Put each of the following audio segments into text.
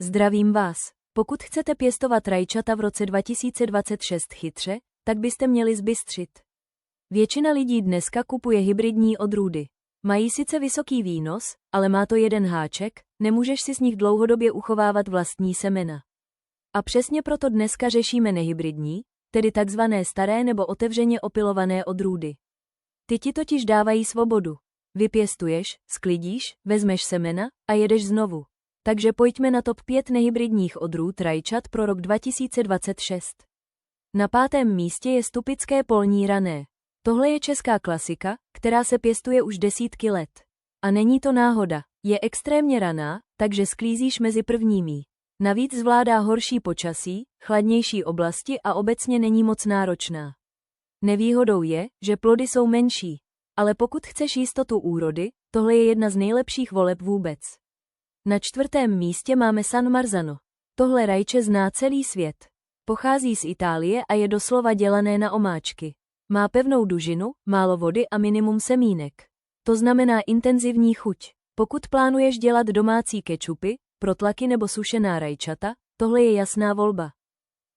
Zdravím vás. Pokud chcete pěstovat rajčata v roce 2026 chytře, tak byste měli zbystřit. Většina lidí dneska kupuje hybridní odrůdy. Mají sice vysoký výnos, ale má to jeden háček, nemůžeš si z nich dlouhodobě uchovávat vlastní semena. A přesně proto dneska řešíme nehybridní, tedy takzvané staré nebo otevřeně opylované odrůdy. Ty ti totiž dávají svobodu. Vypěstuješ, sklidíš, vezmeš semena a jedeš znovu. Takže pojďme na top 5 nehybridních odrůd rajčat pro rok 2026. Na 5. místě je stupické polní rané. Tohle je česká klasika, která se pěstuje už desítky let. A není to náhoda, je extrémně raná, takže sklízíš mezi prvními. Navíc zvládá horší počasí, chladnější oblasti a obecně není moc náročná. Nevýhodou je, že plody jsou menší. Ale pokud chceš jistotu úrody, tohle je jedna z nejlepších voleb vůbec. Na 4. místě máme San Marzano. Tohle rajče zná celý svět. Pochází z Itálie a je doslova dělané na omáčky. Má pevnou dužinu, málo vody a minimum semínek. To znamená intenzivní chuť. Pokud plánuješ dělat domácí kečupy, protlaky nebo sušená rajčata, tohle je jasná volba.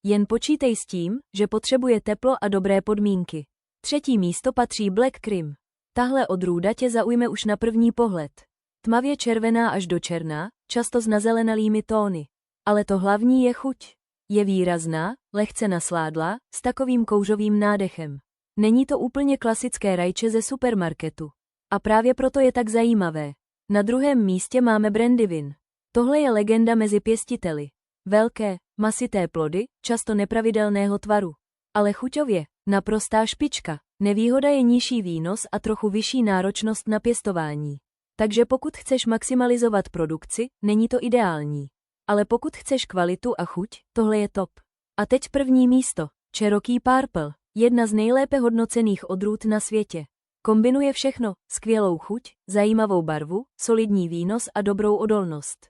Jen počítej s tím, že potřebuje teplo a dobré podmínky. 3. místo patří Black Cream. Tahle odrůda tě zaujme už na první pohled. Tmavě červená až do černá, často s nazelenalými tóny. Ale to hlavní je chuť. Je výrazná, lehce nasládlá, s takovým kouřovým nádechem. Není to úplně klasické rajče ze supermarketu. A právě proto je tak zajímavé. Na 2. místě máme Brandivin. Tohle je legenda mezi pěstiteli. Velké, masité plody, často nepravidelného tvaru. Ale chuťově, naprostá špička. Nevýhoda je nižší výnos a trochu vyšší náročnost na pěstování. Takže pokud chceš maximalizovat produkci, není to ideální. Ale pokud chceš kvalitu a chuť, tohle je top. A teď 1. místo. Cherokee Purple. Jedna z nejlépe hodnocených odrůd na světě. Kombinuje všechno, skvělou chuť, zajímavou barvu, solidní výnos a dobrou odolnost.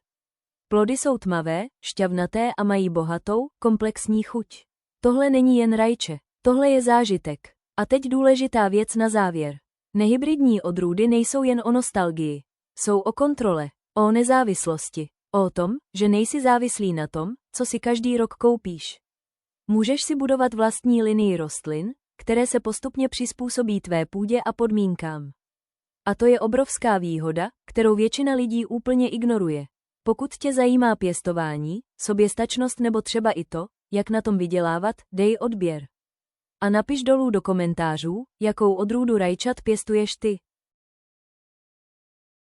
Plody jsou tmavé, šťavnaté a mají bohatou, komplexní chuť. Tohle není jen rajče, tohle je zážitek. A teď důležitá věc na závěr. Nehybridní odrůdy nejsou jen o nostalgii. Jsou o kontrole, o nezávislosti, o tom, že nejsi závislý na tom, co si každý rok koupíš. Můžeš si budovat vlastní linii rostlin, které se postupně přizpůsobí tvé půdě a podmínkám. A to je obrovská výhoda, kterou většina lidí úplně ignoruje. Pokud tě zajímá pěstování, soběstačnost nebo třeba i to, jak na tom vydělávat, dej odběr. A napiš dolů do komentářů, jakou odrůdu rajčat pěstuješ ty.